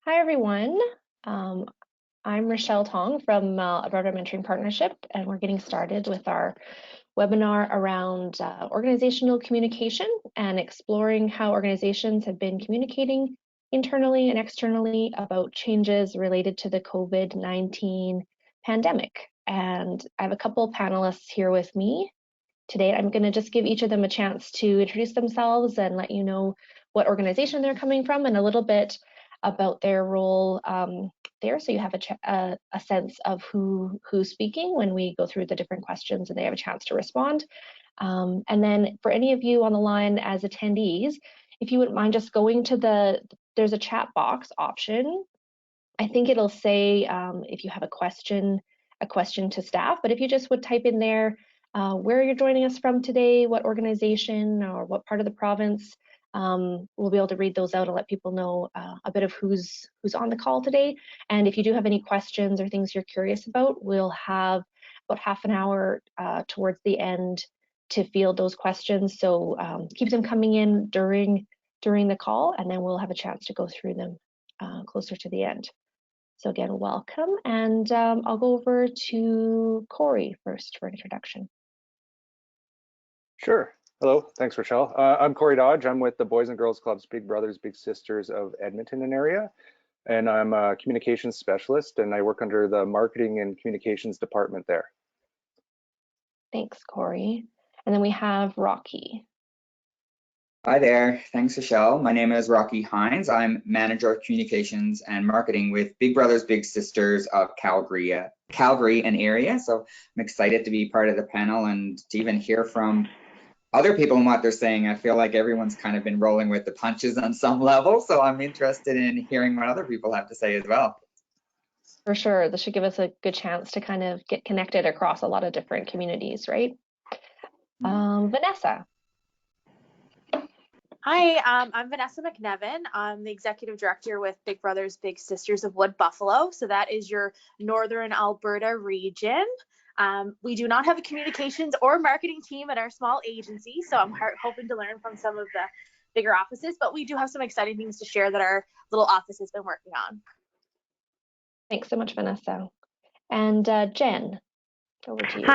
Hi, everyone. Um, I'm Rochelle Tong from Alberta Mentoring Partnership, and we're getting started with our webinar around organizational communication and exploring how organizations have been communicating internally and externally about changes related to the COVID-19 pandemic. And I have a couple panelists here with me today. I'm going to just give each of them a chance to introduce themselves and let you know what organization they're coming from and a little bit about their role there, so you have a sense of who's speaking when we go through the different questions and they have a chance to respond. And then for any of you on the line as attendees, if you wouldn't mind just going to there's a chat box option. I think it'll say if you have a question to staff, but if you just would type in there where you're joining us from today, what organization or what part of the province, we'll be able to read those out and let people know a bit of who's on the call today. And if you do have any questions or things you're curious about, we'll have about half an hour towards the end to field those questions. So keep them coming in during the call, and then we'll have a chance to go through them closer to the end. So again, welcome, and I'll go over to Corey first for an introduction. Sure. Hello, thanks, Rochelle. I'm Corey Dodge. I'm with the Boys and Girls Clubs Big Brothers Big Sisters of Edmonton and area, and I'm a communications specialist, and I work under the marketing and communications department there. Thanks, Corey. And then we have Rocky. Hi there, thanks Rochelle. My name is Rocky Hines. I'm Manager of Communications and Marketing with Big Brothers Big Sisters of Calgary and area. So I'm excited to be part of the panel and to even hear from other people and what they're saying. I feel like everyone's kind of been rolling with the punches on some level, so I'm interested in hearing what other people have to say as well. For sure, this should give us a good chance to kind of get connected across a lot of different communities, right? Vanessa. Hi, I'm Vanessa Nevin. I'm the Executive Director with Big Brothers Big Sisters of Wood Buffalo. So that is your Northern Alberta region. We do not have a communications or marketing team at our small agency, so I'm hoping to learn from some of the bigger offices, but we do have some exciting things to share that our little office has been working on. Thanks so much, Vanessa. And Jen, over to you.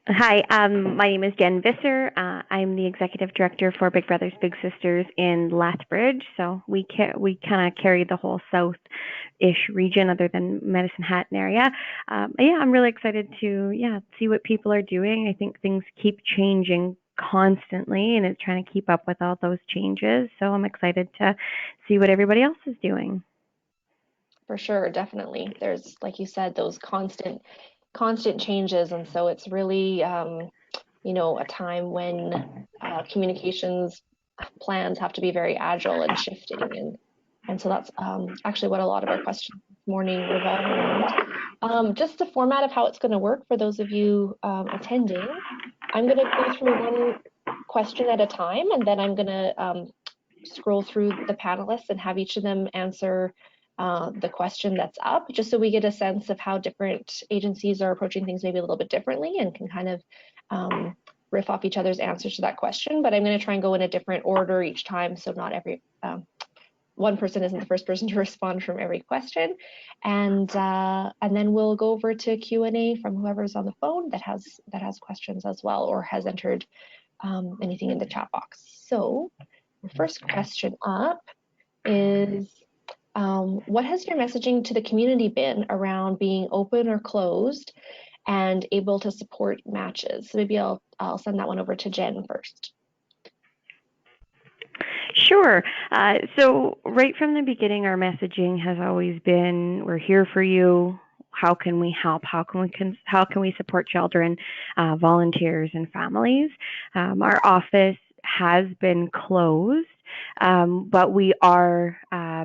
Hi, my name is Jen Visser. I'm the Executive Director for Big Brothers Big Sisters in Lethbridge. So we kind of carry the whole south-ish region other than Medicine Hat area. I'm really excited to see what people are doing. I think things keep changing constantly and it's trying to keep up with all those changes. So I'm excited to see what everybody else is doing. For sure, definitely. There's, like you said, those constant changes, and so it's really a time when communications plans have to be very agile and shifting, and so that's actually what a lot of our questions this morning revolve around. Just the format of how it's going to work for those of you attending, I'm going to go through one question at a time, and then I'm going to scroll through the panelists and have each of them answer the question that's up, just so we get a sense of how different agencies are approaching things maybe a little bit differently and can kind of riff off each other's answers to that question. But I'm going to try and go in a different order each time, so not every one person isn't the first person to respond from every question. And then we'll go over to Q&A from whoever's on the phone that has questions as well or has entered anything in the chat box. So the first question up is, what has your messaging to the community been around being open or closed and able to support matches? So maybe I'll send that one over to Jen first. Sure. So right from the beginning, our messaging has always been, we're here for you. How can we help? How can we support children, volunteers, and families? Our office has been closed, but we are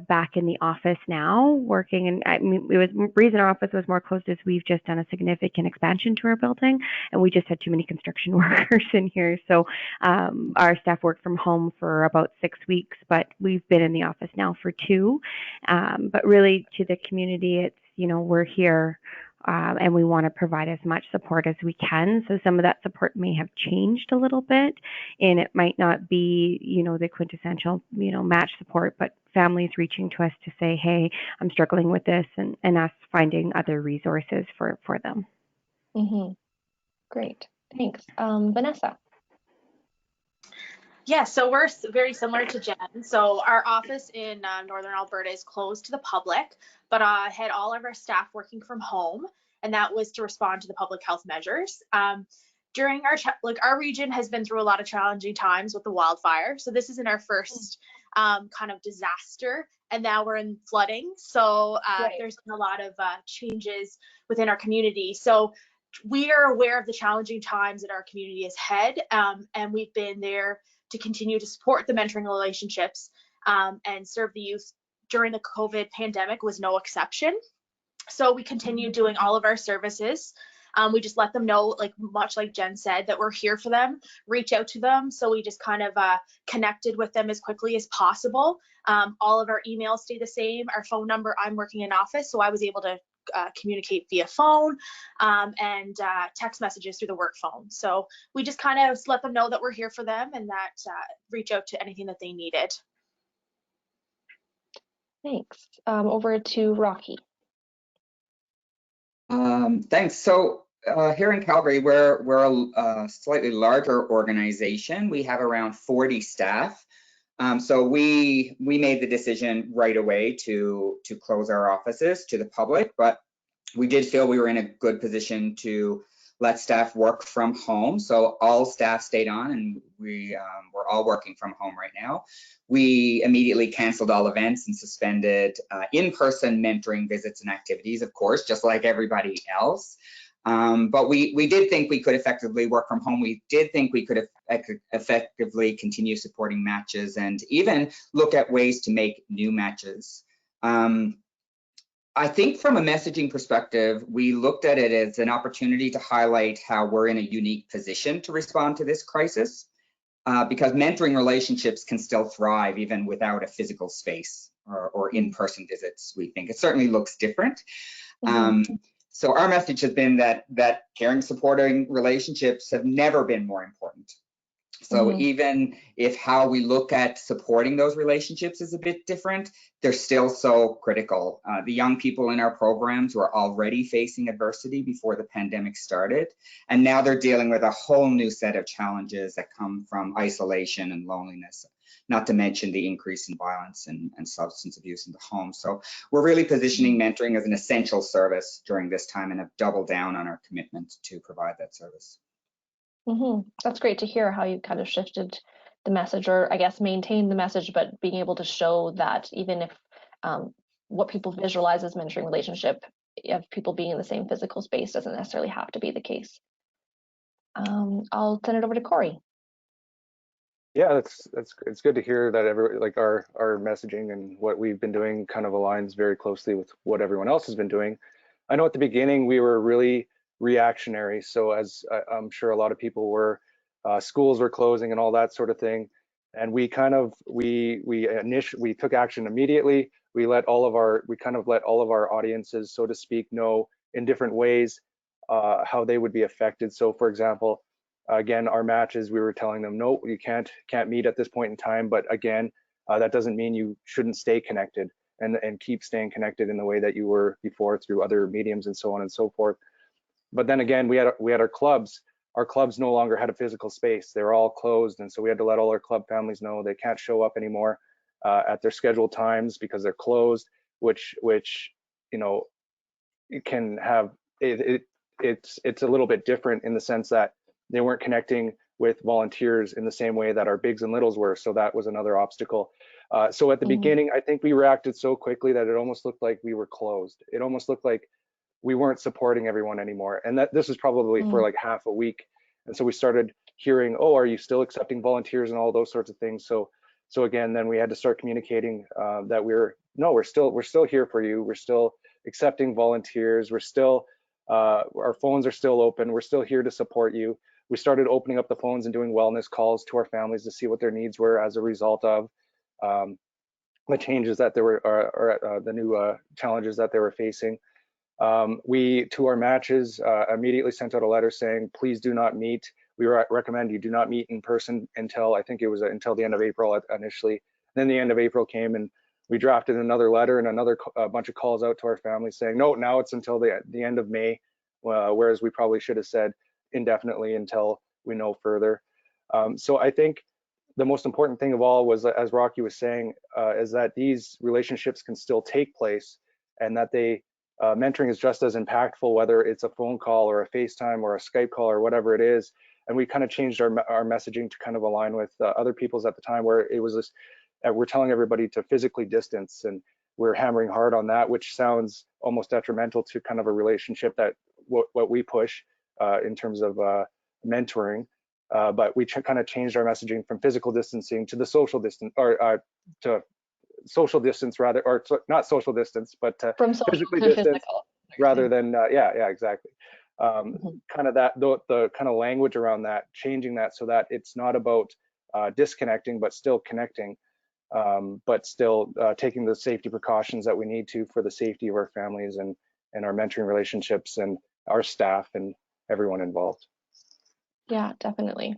back in the office now working. And the reason our office was more closed is we've just done a significant expansion to our building, and we just had too many construction workers in here. So our staff worked from home for about 6 weeks, but we've been in the office now for 2. But really, to the community, it's, we're here and we want to provide as much support as we can. So some of that support may have changed a little bit, and it might not be, the quintessential, match support, but families reaching to us to say, hey, I'm struggling with this, and us finding other resources for them. Mm-hmm. Great, thanks. Vanessa. Yeah, so we're very similar to Jen. So our office in Northern Alberta is closed to the public, but had all of our staff working from home, and that was to respond to the public health measures. During our region has been through a lot of challenging times with the wildfire. So this isn't our first kind of disaster, and now we're in flooding. So Right. There's been a lot of changes within our community. So we are aware of the challenging times that our community has had, and we've been there to continue to support the mentoring relationships and serve the youth during the COVID pandemic was no exception. So we continue doing all of our services. We just let them know, much like Jen said, that we're here for them, reach out to them. So we just kind of connected with them as quickly as possible. All of our emails stay the same. Our phone number, I'm working in office, so I was able to communicate via phone and text messages through the work phone. So we just kind of let them know that we're here for them and that reach out to anything that they needed. Thanks. Over to Rocky. Thanks. So here in Calgary, we're a slightly larger organization. We have around 40 staff. So we made the decision right away to close our offices to the public, but we did feel we were in a good position to let staff work from home. So all staff stayed on, and we're all working from home right now. We immediately canceled all events and suspended in-person mentoring visits and activities, of course, just like everybody else. But we did think we could effectively work from home. We did think we could effectively continue supporting matches and even look at ways to make new matches. I think from a messaging perspective, we looked at it as an opportunity to highlight how we're in a unique position to respond to this crisis, because mentoring relationships can still thrive even without a physical space or in-person visits, we think. It certainly looks different. Mm-hmm. So our message has been that caring, supporting relationships have never been more important. So even if how we look at supporting those relationships is a bit different, they're still so critical. The young people in our programs were already facing adversity before the pandemic started, and now they're dealing with a whole new set of challenges that come from isolation and loneliness, not to mention the increase in violence and substance abuse in the home. So we're really positioning mentoring as an essential service during this time and have doubled down on our commitment to provide that service. That's great to hear how you kind of shifted the message, or I guess maintained the message, but being able to show that even if what people visualize as mentoring relationship of people being in the same physical space doesn't necessarily have to be the case. I'll send it over to Corey. Yeah, it's good to hear that our messaging and what we've been doing kind of aligns very closely with what everyone else has been doing. I know at the beginning we were really reactionary. So as I'm sure a lot of people were, schools were closing and all that sort of thing. And we kind of, we took action immediately. We kind of let all of our audiences, so to speak, know in different ways how they would be affected. So for example, again, our matches, we were telling them, no, you can't meet at this point in time. But again, that doesn't mean you shouldn't stay connected and keep staying connected in the way that you were before through other mediums and so on and so forth. But then again, we had our clubs. Our clubs no longer had a physical space. They were all closed, and so we had to let all our club families know they can't show up anymore at their scheduled times because they're closed. Which it can have it's a little bit different in the sense that they weren't connecting with volunteers in the same way that our bigs and littles were. So that was another obstacle. So at the beginning, I think we reacted so quickly that it almost looked like we were closed. It almost looked like we weren't supporting everyone anymore. And that this was probably for like half a week. And so we started hearing, oh, are you still accepting volunteers and all those sorts of things? So again, then we had to start communicating that we're still here for you. We're still accepting volunteers. We're still, our phones are still open. We're still here to support you. We started opening up the phones and doing wellness calls to our families to see what their needs were as a result of the changes that there were, or the new challenges that they were facing. We, to our matches, immediately sent out a letter saying, please do not meet. We recommend you do not meet in person until, I think it was until the end of April initially. Then the end of April came and we drafted another letter and another bunch of calls out to our families saying, no, now it's until the end of May, whereas we probably should have said indefinitely until we know further. So I think the most important thing of all was, as Rocky was saying, is that these relationships can still take place, and that mentoring is just as impactful, whether it's a phone call or a FaceTime or a Skype call or whatever it is. And we kind of changed our messaging to kind of align with other people's at the time, where it was this, we're telling everybody to physically distance, and we're hammering hard on that, which sounds almost detrimental to kind of a relationship that what we push in terms of mentoring. But we kind of changed our messaging from physical distancing to the social distance, or to social distance rather, or not social distance, but from social physically to distance physical, rather than yeah, exactly. Kind of that, the kind of language around that, changing that so that it's not about disconnecting, but still connecting, but still taking the safety precautions that we need to for the safety of our families and our mentoring relationships and our staff and everyone involved. Yeah, definitely.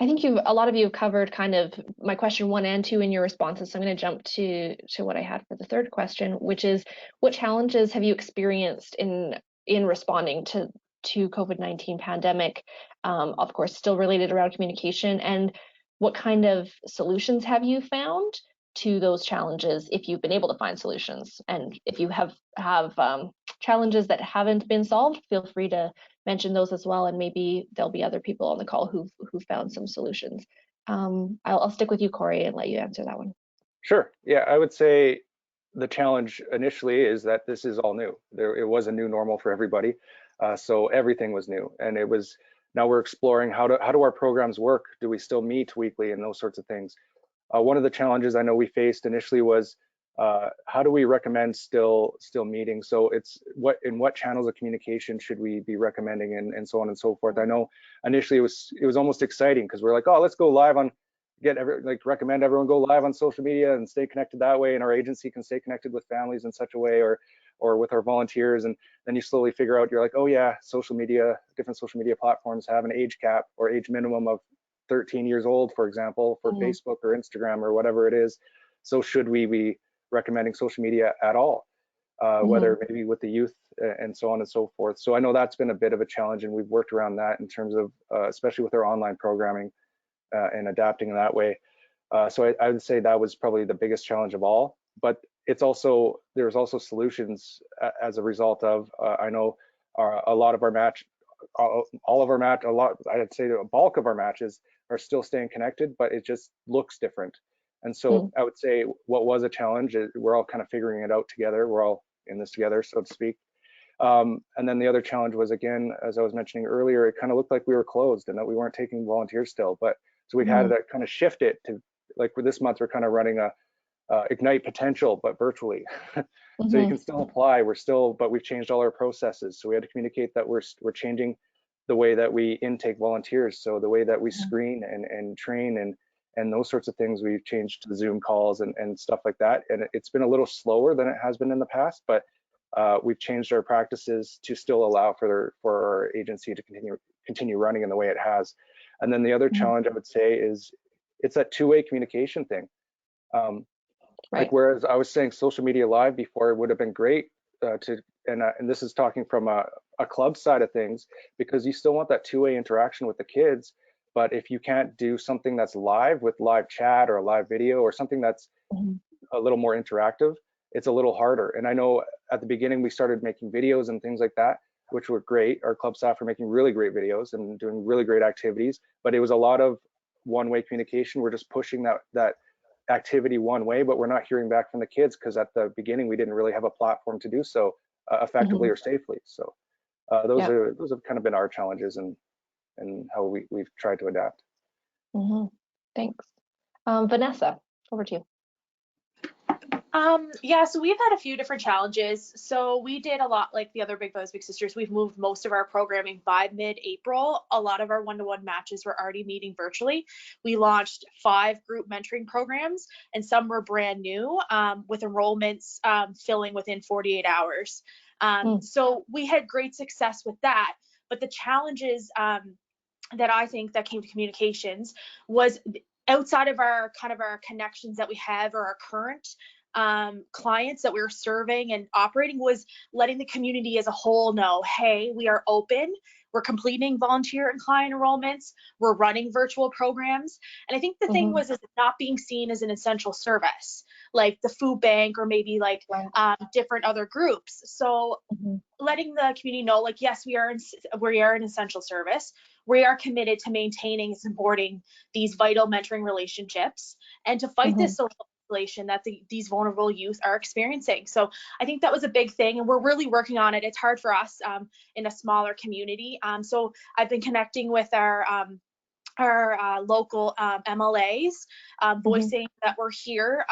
I think a lot of you have covered kind of my question 1 and 2 in your responses. So I'm going to jump to what I had for the third question, which is, what challenges have you experienced in responding to COVID-19 pandemic? Of course, still related around communication, and what kind of solutions have you found to those challenges, if you've been able to find solutions? And if you have challenges that haven't been solved, feel free to mention those as well, and maybe there'll be other people on the call who found some solutions. I'll stick with you, Corey, and let you answer that one. Sure. Yeah, I would say the challenge initially is that this is all new. It was a new normal for everybody, so everything was new, and it was. Now we're exploring how do our programs work? Do we still meet weekly and those sorts of things? One of the challenges I know we faced initially was how do we recommend still meeting? So it's in what channels of communication should we be recommending, and so on and so forth. I know initially it was almost exciting because we're like, oh, let's go live on, recommend everyone go live on social media and stay connected that way, and our agency can stay connected with families in such a way, or with our volunteers. And then you slowly figure out, you're like, oh yeah, different social media platforms have an age cap or age minimum of 13 years old, for example, for Facebook or Instagram or whatever it is. So should we be recommending social media at all, whether maybe with the youth and so on and so forth? So I know that's been a bit of a challenge, and we've worked around that in terms of, especially with our online programming and adapting in that way. So I would say that was probably the biggest challenge of all, but there's also solutions as a result of, I know a lot of our I'd say a bulk of our matches are still staying connected, but it just looks different. And so I would say what was a challenge is we're all kind of figuring it out together. We're all in this together, so to speak. And then the other challenge was, again, as I was mentioning earlier, it kind of looked like we were closed and that we weren't taking volunteers still. But so we've had to kind of shift it to, like, for this month, we're kind of running a Ignite Potential, but virtually. So you can still apply. But we've changed all our processes. So we had to communicate that we're changing the way that we intake volunteers. So the way that we screen and train and those sorts of things, we've changed to the Zoom calls and stuff like that. And it's been a little slower than it has been in the past, but we've changed our practices to still allow for our agency to continue running in the way it has. And then the other challenge I would say is it's that two-way communication thing. Like, whereas I was saying social media live before, it would have been great and this is talking from a club side of things, because you still want that two-way interaction with the kids. But if you can't do something that's live with live chat or a live video or something that's a little more interactive, it's a little harder. And I know at the beginning we started making videos and things like that, which were great. Our club staff are making really great videos and doing really great activities, but it was a lot of one-way communication. We're just pushing that activity one way, but we're not hearing back from the kids because at the beginning we didn't really have a platform to do so effectively or safely. So those have kind of been our challenges and how we've tried to adapt. Thanks. Vanessa, over to you. Yeah, so we've had a few different challenges. So we did a lot like the other Big Brothers Big Sisters. We've moved most of our programming by mid-April. A lot of our one-to-one matches were already meeting virtually. We launched 5 group mentoring programs, and some were brand new with enrollments filling within 48 hours. So we had great success with that. But the challenges that I think that came to communications was outside of our connections that we have, or our current clients that we were serving and operating, was letting the community as a whole know, hey, we are open, we're completing volunteer and client enrollments, we're running virtual programs. And I think the thing was, is not being seen as an essential service like the food bank, or maybe like different other groups. So letting the community know, like, yes, we are an essential service. We are committed to maintaining and supporting these vital mentoring relationships, and to fight this social isolation that these vulnerable youth are experiencing. So I think that was a big thing, and we're really working on it. It's hard for us in a smaller community. So I've been connecting with our local MLAs, voicing that we're here,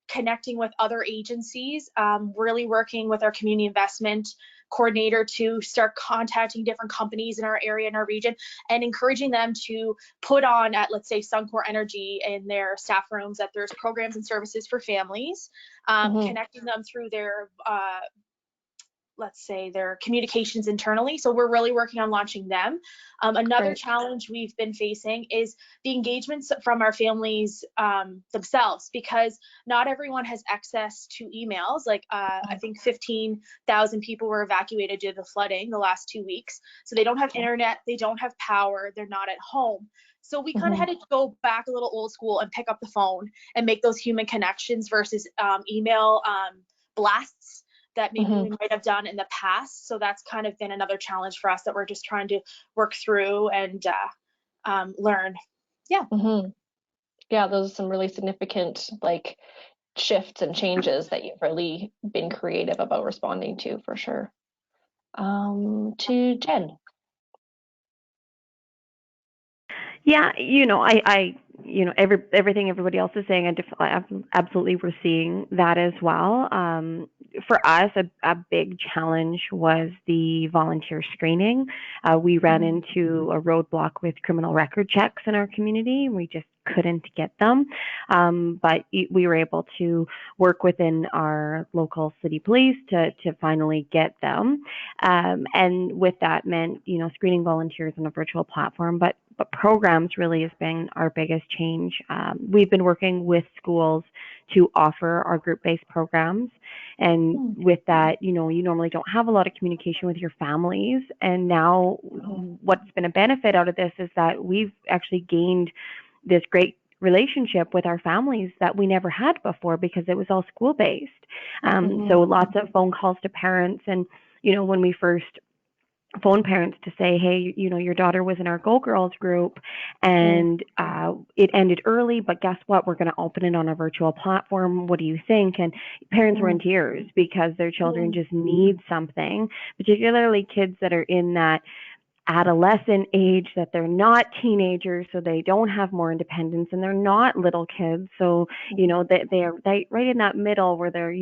connecting with other agencies, really working with our community investment coordinator to start contacting different companies in our area, in our region, and encouraging them to put on at, let's say, Suncor Energy in their staff rooms, that there's programs and services for families, connecting them through their let's say their communications internally. So we're really working on launching them. Another challenge we've been facing is the engagements from our families themselves, because not everyone has access to emails. Like I think 15,000 people were evacuated due to the flooding the last 2 weeks. So they don't have internet, they don't have power, they're not at home. So we kind of had to go back a little old school and pick up the phone and make those human connections versus email blasts that maybe we might have done in the past. So that's kind of been another challenge for us that we're just trying to work through and learn. Yeah. Yeah, those are some really significant like shifts and changes that you've really been creative about responding to, for sure. To Jen. Yeah, everything everybody else is saying, I absolutely we're seeing that as well. For us, a big challenge was the volunteer screening. We ran into a roadblock with criminal record checks in our community. We just couldn't get them, but we were able to work within our local city police to finally get them. And with that meant, screening volunteers on a virtual platform, but programs really has been our biggest change. We've been working with schools to offer our group-based programs. And with that, you normally don't have a lot of communication with your families. And now what's been a benefit out of this is that we've actually gained this great relationship with our families that we never had before, because it was all school-based. So lots of phone calls to parents. And, when we first phone parents to say, hey, your daughter was in our Go Girls group and it ended early, but guess what? We're going to open it on a virtual platform. What do you think? And parents were in tears because their children just need something, particularly kids that are in that adolescent age, that they're not teenagers, so they don't have more independence, and they're not little kids, so they're right in that middle where they're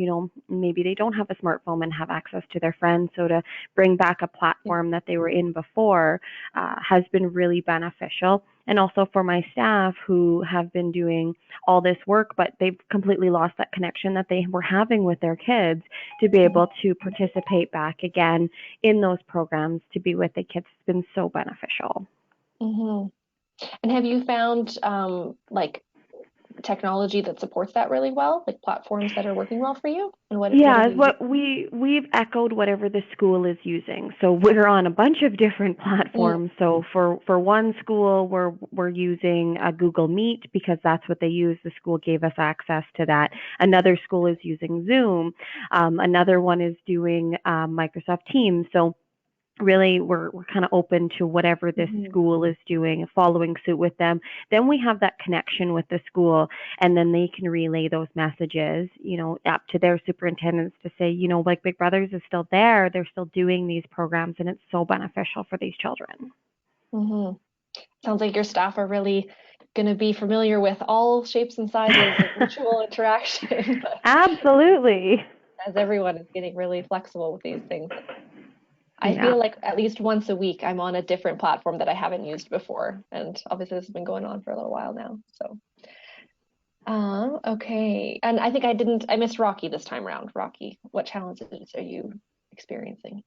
maybe they don't have a smartphone and have access to their friends. So to bring back a platform that they were in before has been really beneficial. And also for my staff who have been doing all this work, but they've completely lost that connection that they were having with their kids, to be able to participate back again in those programs, to be with the kids, has been so beneficial. And have you found like technology that supports that really well, like platforms that are working well for you? And we've echoed whatever the school is using. So we're on a bunch of different platforms. So for one school, we're using a Google Meet, because that's what they use. The school gave us access to that. Another school is using Zoom. Another one is doing Microsoft Teams. So really we're kind of open to whatever this school is doing, following suit with them. Then we have that connection with the school, and then they can relay those messages, up to their superintendents to say, like Big Brothers is still there, they're still doing these programs, and it's so beneficial for these children. Sounds like your staff are really going to be familiar with all shapes and sizes of virtual interaction. Absolutely. As everyone is getting really flexible with these things. I feel like at least once a week I'm on a different platform that I haven't used before. And obviously this has been going on for a little while now. So, okay. And I think I missed Rocky this time around. Rocky, what challenges are you experiencing?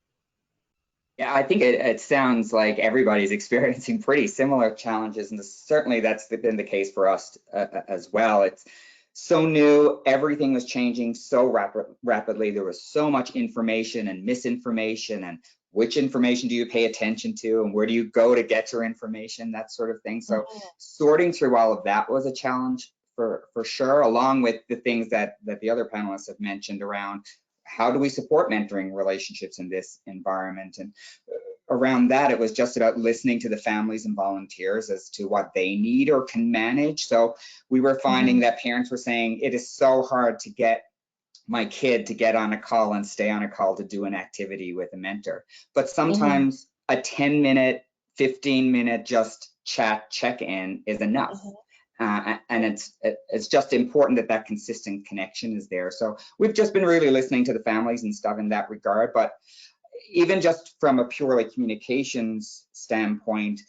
Yeah, I think it sounds like everybody's experiencing pretty similar challenges, and certainly that's been the case for us as well. It's so new, everything was changing so rapidly. There was so much information and misinformation, and which information do you pay attention to, and where do you go to get your information, that sort of thing. So sorting through all of that was a challenge for sure, along with the things that the other panelists have mentioned around how do we support mentoring relationships in this environment. And around that, it was just about listening to the families and volunteers as to what they need or can manage. So we were finding that parents were saying, it is so hard to get my kid to get on a call and stay on a call to do an activity with a mentor. But sometimes a 10-minute, 15-minute just chat check-in is enough. And it's just important that consistent connection is there. So we've just been really listening to the families and stuff in that regard. But even just from a purely communications standpoint,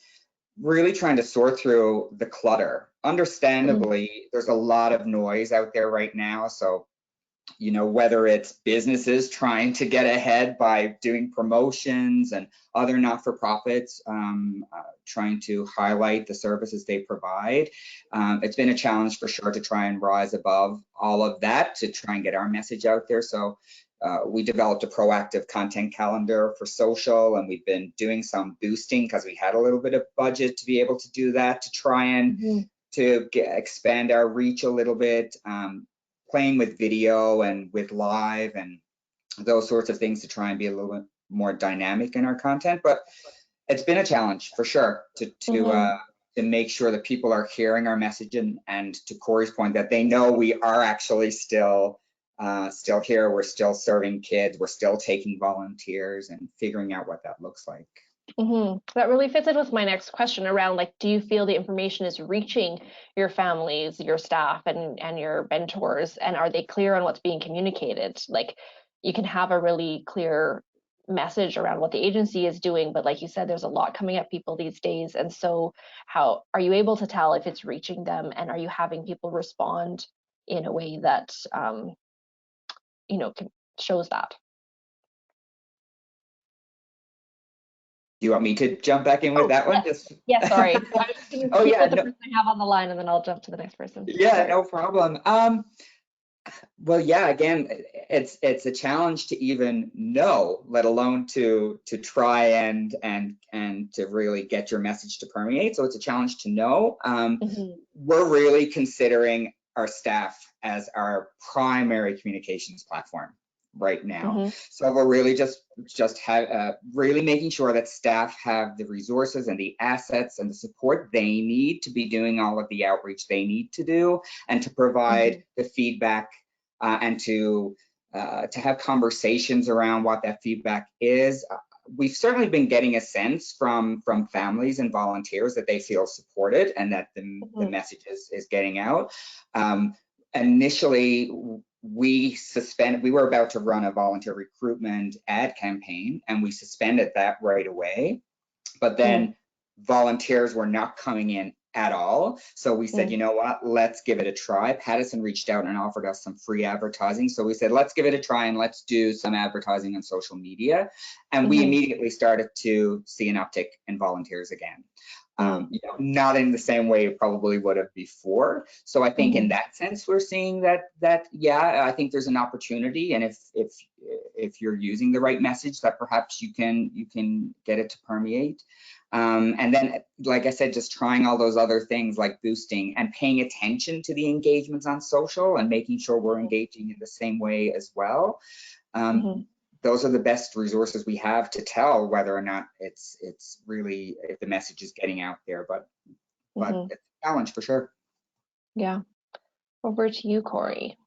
really trying to sort through the clutter. Understandably, there's a lot of noise out there right now. So, you know, whether it's businesses trying to get ahead by doing promotions and other not-for-profits trying to highlight the services they provide. It's been a challenge for sure to try and rise above all of that to try and get our message out there. So we developed a proactive content calendar for social, and we've been doing some boosting because we had a little bit of budget to be able to do that, to try and expand our reach a little bit. Playing with video and with live and those sorts of things to try and be a little bit more dynamic in our content. But it's been a challenge for sure to make sure that people are hearing our message, and to Corey's point, that they know we are actually still here. We're still serving kids. We're still taking volunteers and figuring out what that looks like. That really fits in with my next question around, like, do you feel the information is reaching your families, your staff, and your mentors, and are they clear on what's being communicated? Like, you can have a really clear message around what the agency is doing, but like you said, there's a lot coming at people these days. And so how are you able to tell if it's reaching them, and are you having people respond in a way that, you know, shows that? Do you want me to jump back in with that one? Yeah, sorry. Oh yeah, the person I have on the line, and then I'll jump to the next person. Yeah, sorry. No problem. Well, yeah, again, it's a challenge to even know, let alone to try and to really get your message to permeate. So it's a challenge to know. We're really considering our staff as our primary communications platform right now. So we're really just really making sure that staff have the resources and the assets and the support they need to be doing all of the outreach they need to do, and to provide the feedback and to have conversations around what that feedback is. We've certainly been getting a sense from families and volunteers that they feel supported and that the message is getting out. Initially, we were about to run a volunteer recruitment ad campaign, and we suspended that right away. But then volunteers were not coming in at all. So we said, you know what, let's give it a try. Pattison reached out and offered us some free advertising. So we said, let's give it a try and let's do some advertising on social media. And we immediately started to see an uptick in volunteers again. You know, not in the same way it probably would have before. So I think in that sense, we're seeing that yeah, I think there's an opportunity, and if you're using the right message, that perhaps you can get it to permeate. And then, like I said, just trying all those other things like boosting and paying attention to the engagements on social and making sure we're engaging in the same way as well. Those are the best resources we have to tell whether or not it's really, if the message is getting out there, but it's a challenge for sure. Yeah. Over to you, Corey.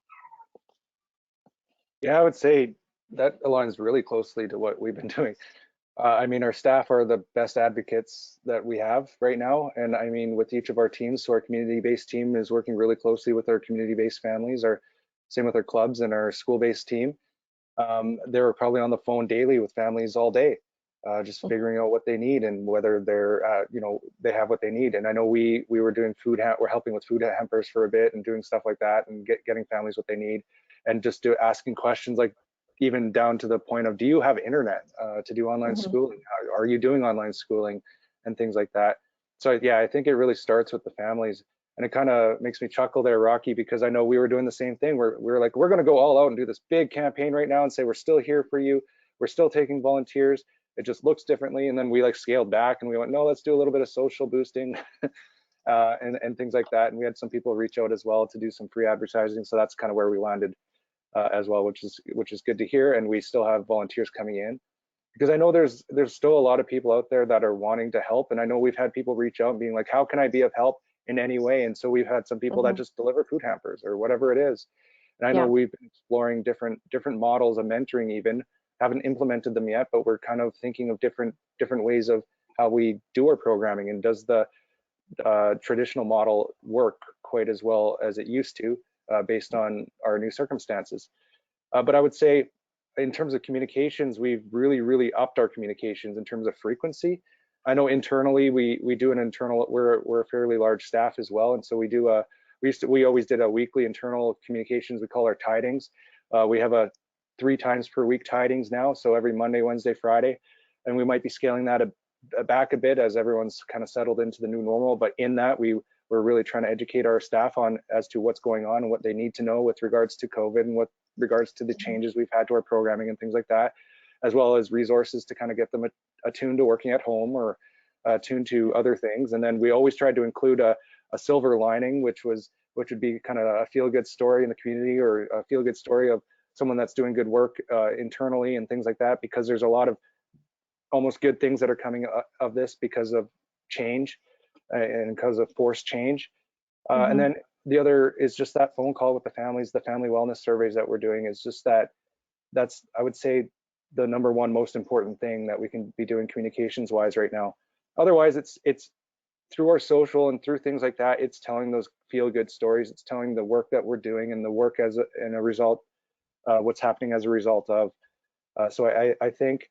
Yeah, I would say that aligns really closely to what we've been doing. I mean, our staff are the best advocates that we have right now. And I mean, with each of our teams, so our community-based team is working really closely with our community-based families, same with our clubs and our school-based team. They're probably on the phone daily with families all day, just figuring out what they need and whether they're, you know, they have what they need. And I know we were doing we're helping with food hampers for a bit and doing stuff like that, and getting families what they need, and just asking questions like even down to the point of, do you have internet to do online schooling? Are you doing online schooling and things like that? So yeah, I think it really starts with the families. And it kind of makes me chuckle there, Rocky, because I know we were doing the same thing. We're like, we're going to go all out and do this big campaign right now and say, we're still here for you. We're still taking volunteers. It just looks differently. And then we like scaled back and we went, no, let's do a little bit of social boosting and things like that. And we had some people reach out as well to do some free advertising. So that's kind of where we landed as well, which is good to hear. And we still have volunteers coming in, because I know there's still a lot of people out there that are wanting to help. And I know we've had people reach out and being like, how can I be of help in any way? And so we've had some people that just deliver food hampers or whatever it is. And I know we've been exploring different models of mentoring, even haven't implemented them yet, but we're kind of thinking of different ways of how we do our programming. And does the traditional model work quite as well as it used to, based on our new circumstances? But I would say, in terms of communications, we've really upped our communications in terms of frequency. I know internally we do an internal, we're a fairly large staff as well, and so we always did a weekly internal communications. We call our tidings. We have a 3 times per week tidings now, so every Monday, Wednesday, Friday, and we might be scaling that back a bit as everyone's kind of settled into the new normal. But in that, we're really trying to educate our staff on as to what's going on and what they need to know with regards to COVID and what regards to the changes we've had to our programming and things like that, as well as resources to kind of get them attuned to working at home or attuned to other things. And then we always tried to include a silver lining, which would be kind of a feel-good story in the community, or a feel-good story of someone that's doing good work internally and things like that, because there's a lot of almost good things that are coming of this because of change and because of forced change. And then the other is just that phone call with the families, the family wellness surveys that we're doing is just that's, I would say, the number one most important thing that we can be doing communications wise right now. Otherwise, it's through our social and through things like that, it's telling those feel good stories. It's telling the work that we're doing and the work as a result, what's happening as a result of. So I think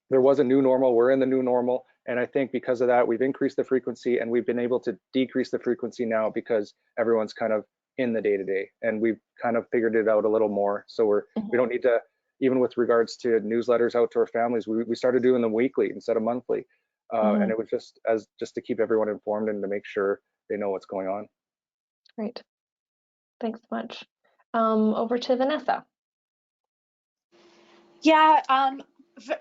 there was a new normal. We're in the new normal. And I think because of that, we've increased the frequency, and we've been able to decrease the frequency now because everyone's kind of in the day-to-day, and we've kind of figured it out a little more. So we don't need to, even with regards to newsletters out to our families, we started doing them weekly instead of monthly. And it was just to keep everyone informed and to make sure they know what's going on. Great. Thanks so much. Over to Vanessa. Yeah,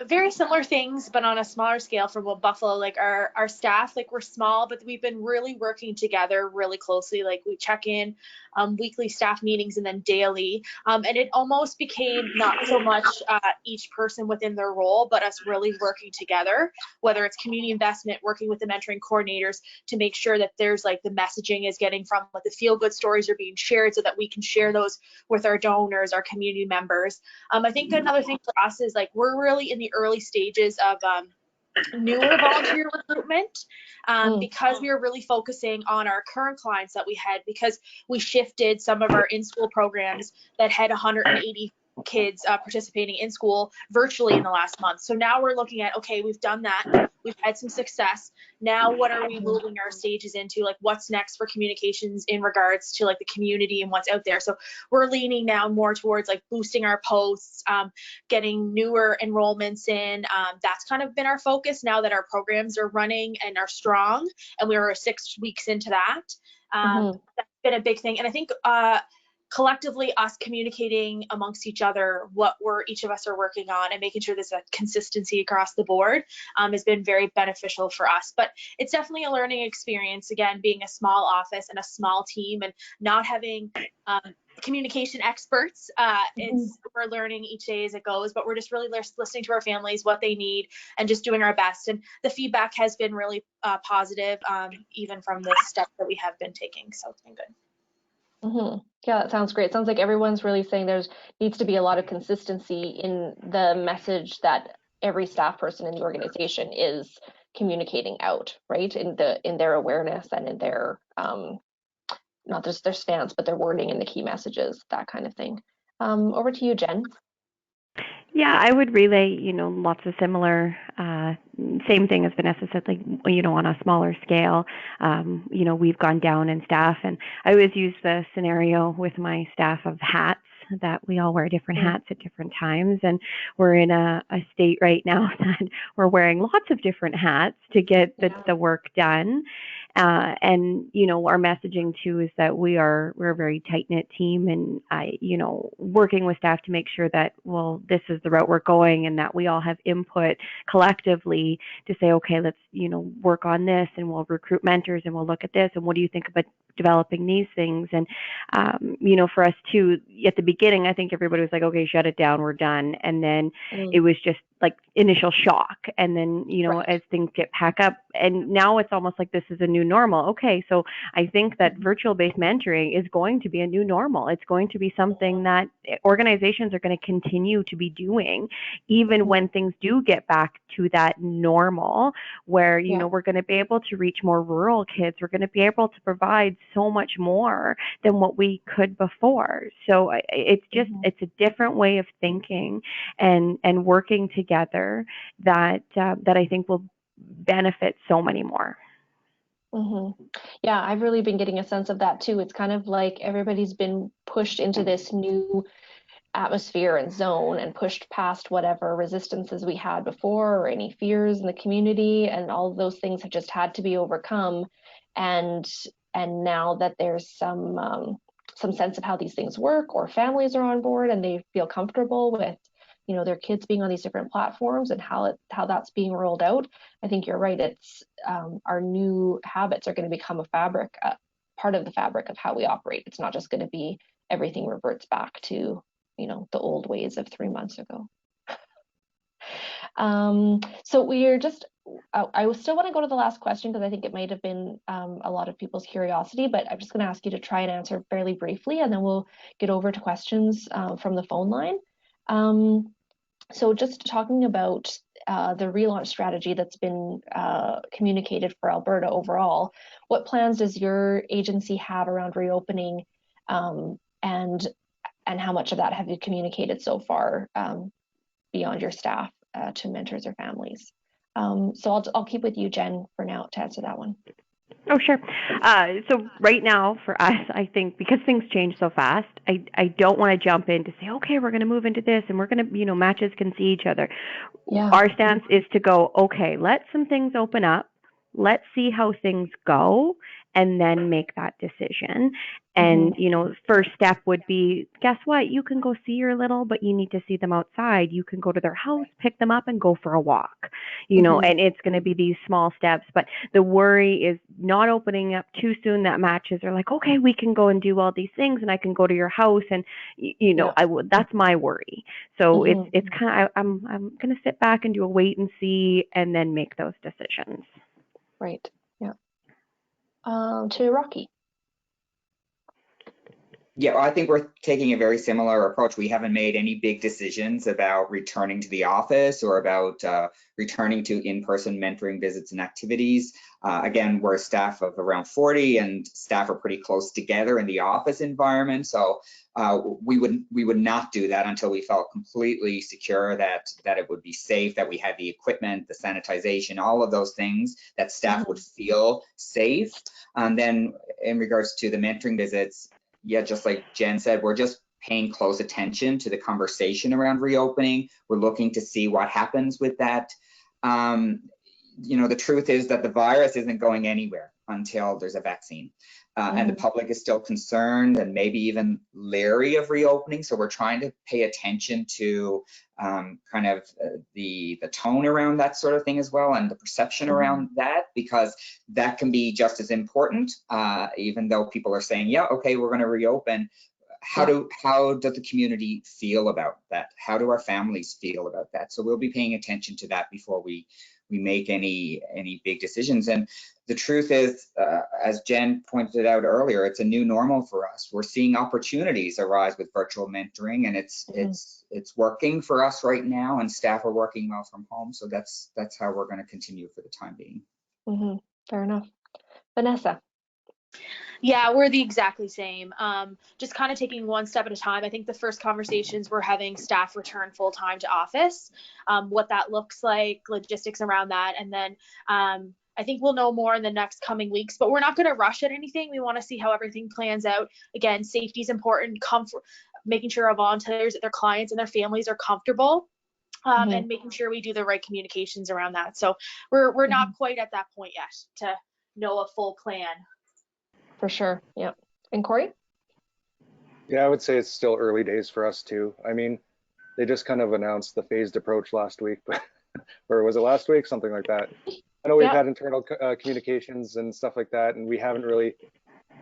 very similar things, but on a smaller scale for Wood Buffalo. Like our staff, like we're small, but we've been really working together really closely. Like we check in weekly staff meetings and then daily. And it almost became not so much each person within their role, but us really working together, whether it's community investment, working with the mentoring coordinators to make sure that there's like the messaging is getting from, like the feel good stories are being shared so that we can share those with our donors, our community members. I think another thing for us is like we're really in the early stages of newer volunteer recruitment because we were really focusing on our current clients that we had, because we shifted some of our in-school programs that had 180 kids participating in school virtually in the last month. So now we're looking at, okay, we've done that. We've had some success. Now what are we moving our stages into? Like what's next for communications in regards to like the community and what's out there? So we're leaning now more towards like boosting our posts, getting newer enrollments in. That's kind of been our focus now that our programs are running and are strong, and we were 6 weeks into that. That's been a big thing. And I think collectively us communicating amongst each other what each of us are working on and making sure there's a consistency across the board has been very beneficial for us. But it's definitely a learning experience, again, being a small office and a small team and not having communication experts. We're learning each day as it goes, but we're just really listening to our families, what they need, and just doing our best. And the feedback has been really positive, even from the steps that we have been taking. So it's been good. Yeah, that sounds great. Sounds like everyone's really saying there's needs to be a lot of consistency in the message that every staff person in the organization is communicating out, right? In their awareness and in their not just their stance, but their wording and the key messages, that kind of thing. Over to you, Jen. Yeah, I would relay, lots of similar, same thing as Vanessa said, like, on a smaller scale, we've gone down in staff, and I always use the scenario with my staff of hats. that we all wear different hats at different times. And we're in a state right now that we're wearing lots of different hats to get the work done. And, our messaging too is that we're a very tight-knit team, and working with staff to make sure that, well, this is the route we're going, and that we all have input collectively to say, okay, let's, work on this, and we'll recruit mentors, and we'll look at this, and what do you think about developing these things? And, for us too, at the beginning, I think everybody was like, okay, shut it down, we're done. And then it was just like initial shock. And then, as things get packed up, and now it's almost like this is a new normal. Okay, so I think that virtual-based mentoring is going to be a new normal. It's going to be something that organizations are going to continue to be doing, even when things do get back to that normal, where, we're going to be able to reach more rural kids. We're going to be able to provide so much more than what we could before. So it's just, it's a different way of thinking and working together that I think will benefit so many more. Yeah, I've really been getting a sense of that too. It's kind of like everybody's been pushed into this new atmosphere and zone and pushed past whatever resistances we had before or any fears in the community, and all of those things have just had to be overcome. And now that there's some sense of how these things work, or families are on board and they feel comfortable with their kids being on these different platforms and how that's being rolled out, I think you're right. It's our new habits are going to become a fabric, part of the fabric of how we operate. It's not just going to be everything reverts back to the old ways of 3 months ago. So we are just, I still want to go to the last question because I think it might have been a lot of people's curiosity, but I'm just going to ask you to try and answer fairly briefly, and then we'll get over to questions from the phone line. So just talking about the relaunch strategy that's been communicated for Alberta overall, what plans does your agency have around reopening, and how much of that have you communicated so far beyond your staff to mentors or families? So I'll keep with you, Jen, for now to answer that one. Oh, sure. So right now for us, I think because things change so fast, I don't want to jump in to say, okay, we're going to move into this and we're going to, matches can see each other. Yeah. Our stance is to go, okay, let some things open up. Let's see how things go, and then make that decision. And, first step would be, guess what? You can go see your little, but you need to see them outside. You can go to their house, pick them up, and go for a walk, and it's going to be these small steps. But the worry is not opening up too soon that matches are like, okay, we can go and do all these things, and I can go to your house. And, that's my worry. So it's kind of, I'm going to sit back and do a wait and see, and then make those decisions. Right. Yeah. To Rocky. Yeah, I think we're taking a very similar approach. We haven't made any big decisions about returning to the office or about returning to in-person mentoring visits and activities. Again, we're a staff of around 40, and staff are pretty close together in the office environment. So we would not do that until we felt completely secure that it would be safe, that we had the equipment, the sanitization, all of those things, that staff would feel safe. And then in regards to the mentoring visits, yeah, just like Jen said, we're just paying close attention to the conversation around reopening. We're looking to see what happens with that. The truth is that the virus isn't going anywhere until there's a vaccine. And the public is still concerned and maybe even leery of reopening. So we're trying to pay attention to the tone around that sort of thing as well, and the perception around that, because that can be just as important, even though people are saying, yeah, okay, we're going to reopen. How does the community feel about that? How do our families feel about that? So we'll be paying attention to that before we make any big decisions. And the truth is, as Jen pointed out earlier, it's a new normal for us. We're seeing opportunities arise with virtual mentoring, and it's working for us right now, and staff are working well from home. So that's how we're going to continue for the time being. Fair enough. Vanessa. Yeah, we're the exactly same. Just kind of taking one step at a time. I think the first conversations we're having staff return full-time to office, what that looks like, logistics around that. And then I think we'll know more in the next coming weeks, but we're not going to rush at anything. We want to see how everything plans out. Again, safety is important. Comfort, making sure our volunteers, their clients and their families are comfortable, Mhm. and making sure we do the right communications around that. So we're not quite at that point yet to know a full plan. For sure. Yeah. And Corey? Yeah, I would say it's still early days for us too. I mean, they just kind of announced the phased approach last week, but or was it last week? Something like that. I know we've Yeah. had internal communications and stuff like that, and we haven't really.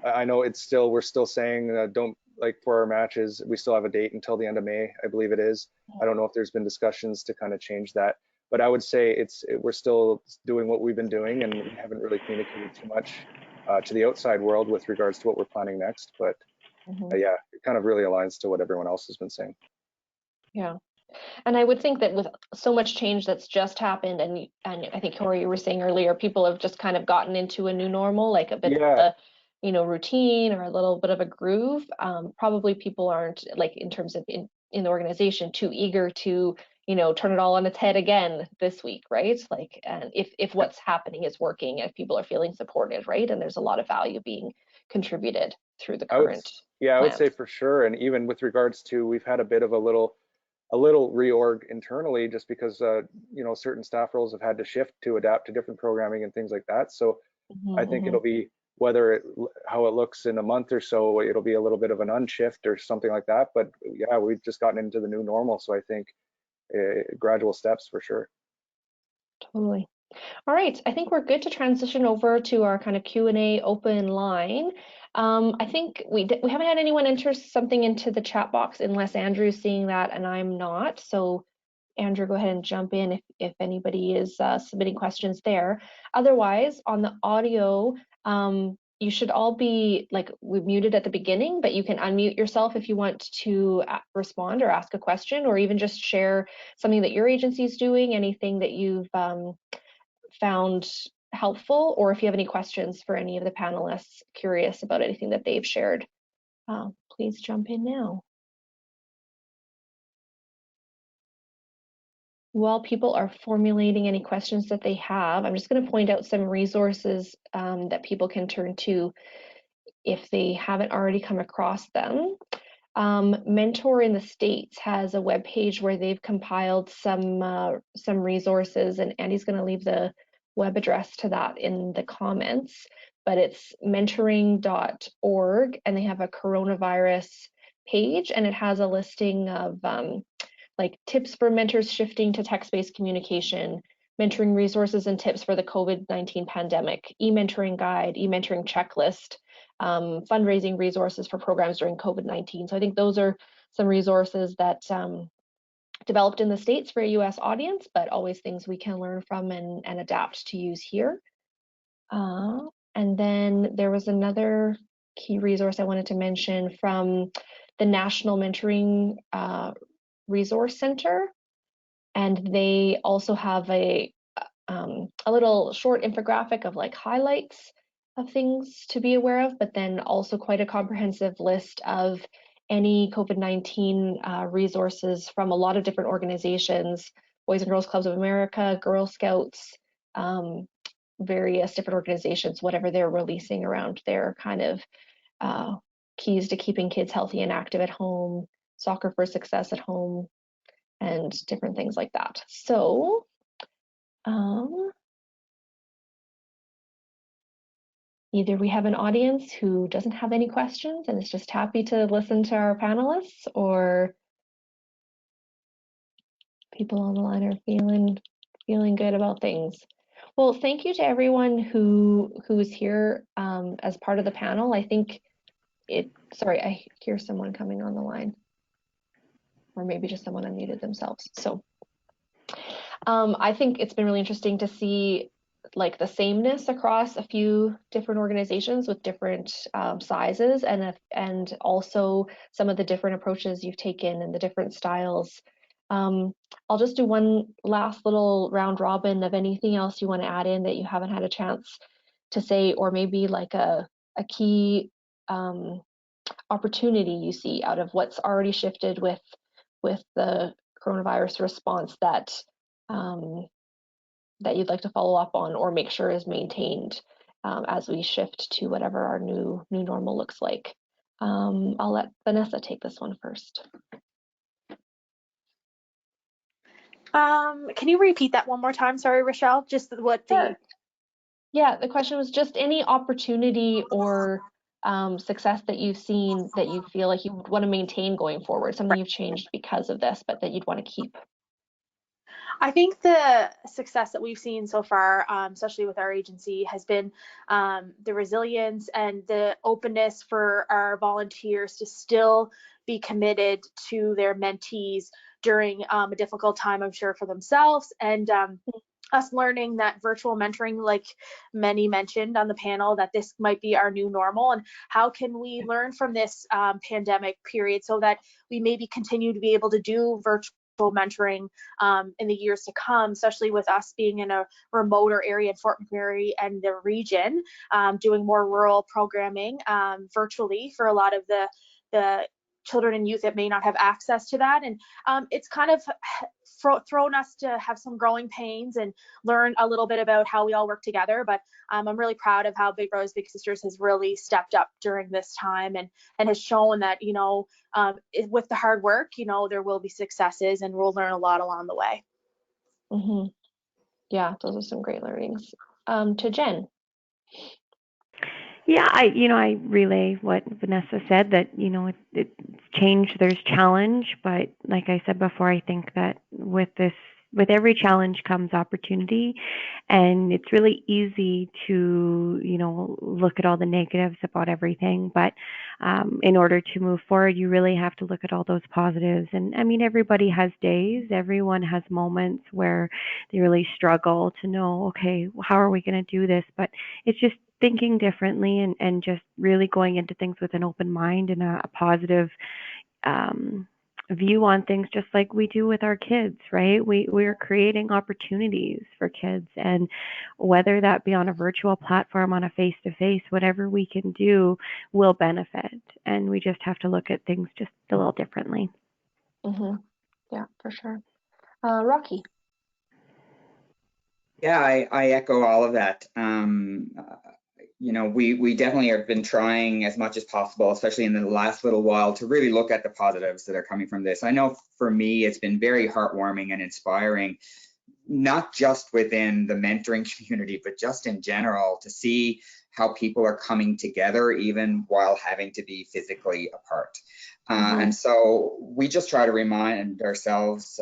I know we're still saying don't, like, for our matches, we still have a date until the end of May, I believe it is. I don't know if there's been discussions to kind of change that, but I would say we're still doing what we've been doing, and we haven't really communicated too much to the outside world with regards to what we're planning next. But yeah, it kind of really aligns to what everyone else has been saying. Yeah. And I would think that with so much change that's just happened, and I think Corey, you were saying earlier, people have just kind of gotten into a new normal, like a bit of Yeah, a routine or a little bit of a groove. Probably people aren't, like, in terms of in the organization, too eager to turn it all on its head again this week, right? Like, and if what's happening is working, if people are feeling supported, right, and there's a lot of value being contributed through the I would, current yeah, I would plans. say for sure. And even with regards to, we've had a bit of a little reorg internally, just because certain staff roles have had to shift to adapt to different programming and things like that. So I think it'll be, how it looks in a month or so, it'll be a little bit of an unshift or something like that. But yeah, we've just gotten into the new normal, so I think gradual steps for sure. Totally. All right, I think we're good to transition over to our kind of Q&A open line. I think we haven't had anyone enter something into the chat box unless Andrew's seeing that and I'm not. So Andrew, go ahead and jump in if anybody is submitting questions there. Otherwise, on the audio, you should all be, like, we muted at the beginning, but you can unmute yourself if you want to respond or ask a question, or even just share something that your agency is doing, anything that you've found helpful, or if you have any questions for any of the panelists, curious about anything that they've shared, please jump in now. While people are formulating any questions that they have, I'm just going to point out some resources that people can turn to if they haven't already come across them. Mentor in the States has a web page where they've compiled some resources, and Andy's going to leave the web address to that in the comments, but it's mentoring.org, and they have a coronavirus page, and it has a listing of like tips for mentors shifting to text-based communication, mentoring resources and tips for the COVID-19 pandemic, e-mentoring guide, e-mentoring checklist, fundraising resources for programs during COVID-19. So I think those are some resources that developed in the States for a US audience, but always things we can learn from and adapt to use here. And then there was another key resource I wanted to mention from the National Mentoring Resource Center, and they also have a little short infographic of, like, highlights of things to be aware of, but then also quite a comprehensive list of any COVID-19 resources from a lot of different organizations, Boys and Girls Clubs of America, Girl Scouts, various different organizations, whatever they're releasing around their kind of keys to keeping kids healthy and active at home, soccer for success at home, and different things like that. So either we have an audience who doesn't have any questions and is just happy to listen to our panelists, or people on the line are feeling good about things. Well, thank you to everyone who's here as part of the panel. I think sorry, I hear someone coming on the line, or maybe just someone unmuted themselves. So I think it's been really interesting to see, like, the sameness across a few different organizations with different sizes, and also some of the different approaches you've taken and the different styles. I'll just do one last little round robin of anything else you want to add in that you haven't had a chance to say, or maybe like a key opportunity you see out of what's already shifted with the coronavirus response that that you'd like to follow up on or make sure is maintained as we shift to whatever our new normal looks like. I'll let Vanessa take this one first. Can you repeat that one more time? Sorry, Rochelle, just what the... Sure. Yeah, the question was just any opportunity or success that you've seen that you feel like you would want to maintain going forward, something you've changed because of this, but that you'd want to keep. I think the success that we've seen so far, especially with our agency, has been the resilience and the openness for our volunteers to still be committed to their mentees during a difficult time, I'm sure, for themselves. And us learning that virtual mentoring, like many mentioned on the panel, that this might be our new normal, and how can we learn from this pandemic period so that we maybe continue to be able to do virtual mentoring in the years to come, especially with us being in a remoter area in Fort McMurray and the region, doing more rural programming virtually for a lot of the children and youth that may not have access to that. And it's kind of thrown us to have some growing pains and learn a little bit about how we all work together. But I'm really proud of how Big Brothers Big Sisters has really stepped up during this time, and has shown that, you know, with the hard work, you know, there will be successes and we'll learn a lot along the way. Mm-hmm. Yeah, those are some great learnings. To Jen. Yeah, I relay what Vanessa said, that, it's change, there's challenge, but like I said before, I think that with every challenge comes opportunity, and it's really easy to, look at all the negatives about everything, but in order to move forward, you really have to look at all those positives. And I mean, everybody has days, everyone has moments where they really struggle to know, okay, how are we going to do this? But it's just thinking differently, and just really going into things with an open mind and a positive view on things, just like we do with our kids, right? We're creating opportunities for kids, and whether that be on a virtual platform, on a face-to-face, whatever we can do will benefit, and we just have to look at things just a little differently. Mm-hmm. Yeah, for sure. Rocky. Yeah, I echo all of that. We definitely have been trying as much as possible, especially in the last little while, to really look at the positives that are coming from this. I know for me, it's been very heartwarming and inspiring, not just within the mentoring community, but just in general, to see how people are coming together even while having to be physically apart. And so we just try to remind ourselves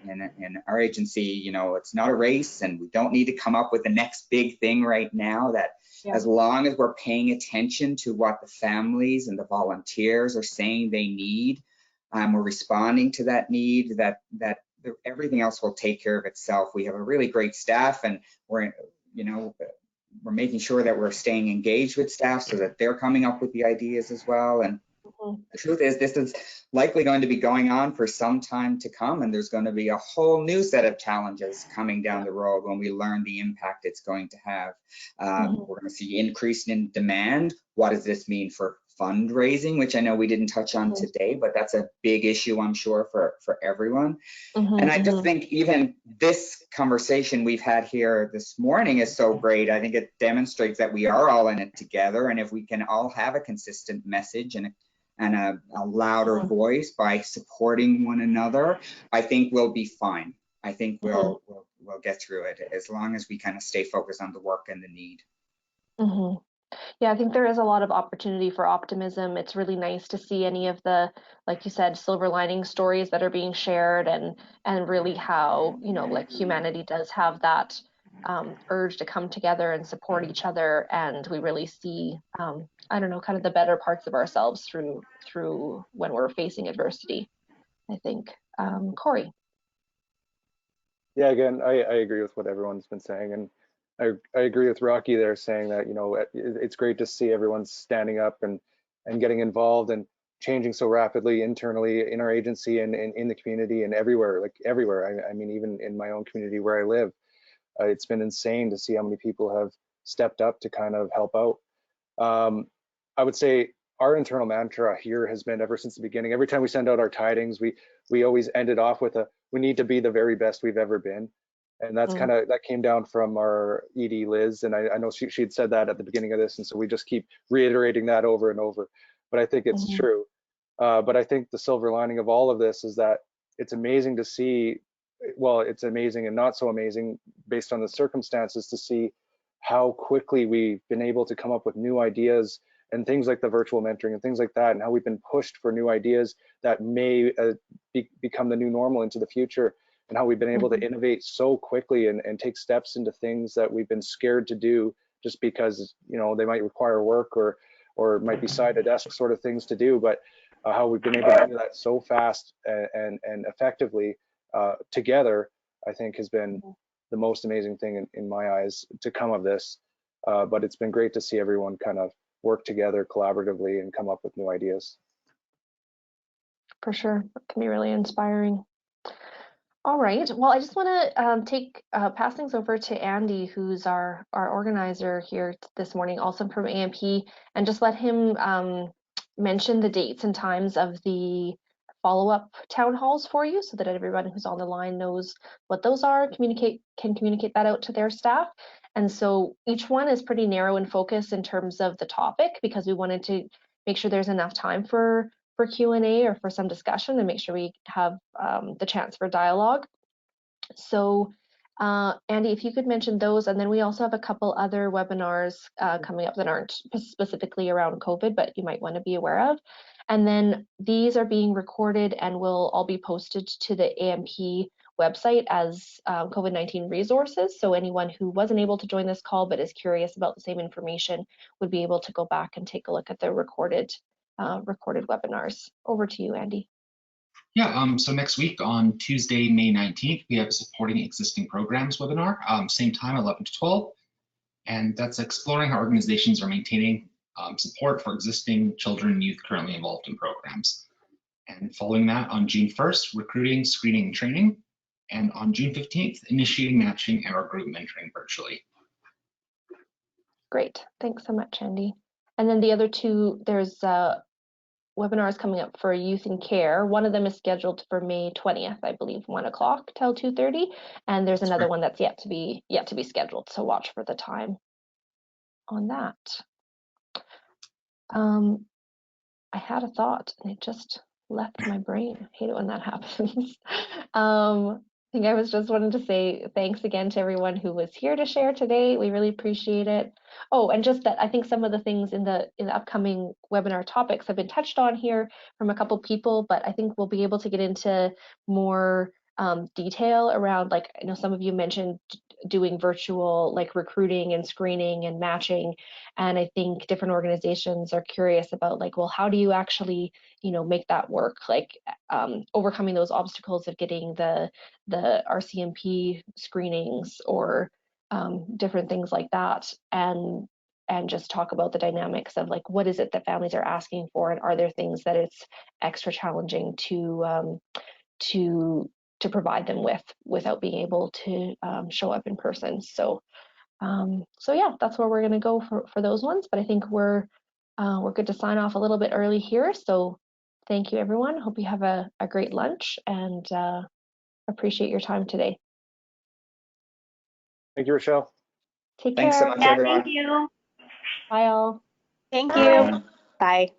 in our agency, it's not a race, and we don't need to come up with the next big thing right now. That as long as we're paying attention to what the families and the volunteers are saying they need, we're responding to that need, that everything else will take care of itself. We have a really great staff, and we're making sure that we're staying engaged with staff so that they're coming up with the ideas as well. And the truth is, this is likely going to be going on for some time to come, and there's going to be a whole new set of challenges coming down the road when we learn the impact it's going to have. We're going to see increase in demand. What does this mean for fundraising, which I know we didn't touch on today, but that's a big issue, I'm sure, for everyone. And I just think even this conversation we've had here this morning is so great. I think it demonstrates that we are all in it together, and if we can all have a consistent message and a louder voice by supporting one another, I think we'll be fine. I think we'll get through it, as long as we kind of stay focused on the work and the need. Yeah, I think there is a lot of opportunity for optimism. It's really nice to see any of the, like you said, silver lining stories that are being shared, and really how, like humanity does have that urge to come together and support each other, and we really see, I don't know, kind of the better parts of ourselves through when we're facing adversity, I think. Corey. Yeah, again, I agree with what everyone's been saying, and I agree with Rocky there, saying that, it's great to see everyone standing up and getting involved and changing so rapidly internally in our agency and in the community and everywhere, like everywhere. I mean, even in my own community where I live, it's been insane to see how many people have stepped up to kind of help out. I would say our internal mantra here has been, ever since the beginning, every time we send out our tidings, we always end it off with we need to be the very best we've ever been. And that's that came down from our ED, Liz, and I know she had said that at the beginning of this, and so we just keep reiterating that over and over. but I think it's true. But I think the silver lining of all of this is that it's amazing to see, well, it's amazing and not so amazing based on the circumstances, to see how quickly we've been able to come up with new ideas and things like the virtual mentoring and things like that, and how we've been pushed for new ideas that may become the new normal into the future, and how we've been able to innovate so quickly and take steps into things that we've been scared to do just because, you know, they might require work or might be side of desk sort of things to do, but how we've been able to do that so fast and effectively together, I think has been the most amazing thing in my eyes to come of this. But it's been great to see everyone kind of work together collaboratively and come up with new ideas. For sure, it can be really inspiring. All right, well, I just want to pass things over to Andy, who's our organizer here this morning, also from AMP, and just let him mention the dates and times of the follow-up town halls for you, so that everyone who's on the line knows what those are, can communicate that out to their staff. And so each one is pretty narrow in focus in terms of the topic, because we wanted to make sure there's enough time for Q&A or for some discussion, and make sure we have the chance for dialogue. So Andy, if you could mention those, and then we also have a couple other webinars coming up that aren't specifically around COVID, but you might want to be aware of. And then these are being recorded and will all be posted to the AMP website as COVID-19 resources. So anyone who wasn't able to join this call but is curious about the same information would be able to go back and take a look at the recorded webinars. Over to you, Andy. Yeah, so next week on Tuesday, May 19th, we have a supporting existing programs webinar, same time, 11 to 12. And that's exploring how organizations are maintaining support for existing children and youth currently involved in programs. And following that, on June 1st, recruiting, screening, and training. And on June 15th, initiating matching and our group mentoring virtually. Great, thanks so much, Andy. And then the other two, there's webinars coming up for youth in care. One of them is scheduled for May 20th, I believe, 1 o'clock till 2:30, and there's another one that's yet to be scheduled. So watch for the time on that. I had a thought and it just left my brain. I hate it when that happens. I think I was just wanting to say thanks again to everyone who was here to share today. We really appreciate it. Oh, and just that I think some of the things in the upcoming webinar topics have been touched on here from a couple people, but I think we'll be able to get into more detail around, like, I know some of you mentioned doing virtual, like, recruiting and screening and matching, and I think different organizations are curious about, like, well, how do you actually, you know, make that work, like overcoming those obstacles of getting the RCMP screenings or different things like that, and just talk about the dynamics of, like, what is it that families are asking for, and are there things that it's extra challenging to provide them with without being able to show up in person. So yeah, that's where we're going to go for those ones. But I think we're good to sign off a little bit early here. So thank you, everyone. Hope you have a great lunch, and appreciate your time today. Thank you, Rochelle. Take Thanks care. so much, everyone. Thank you. Bye all. Thank Bye. you. Bye.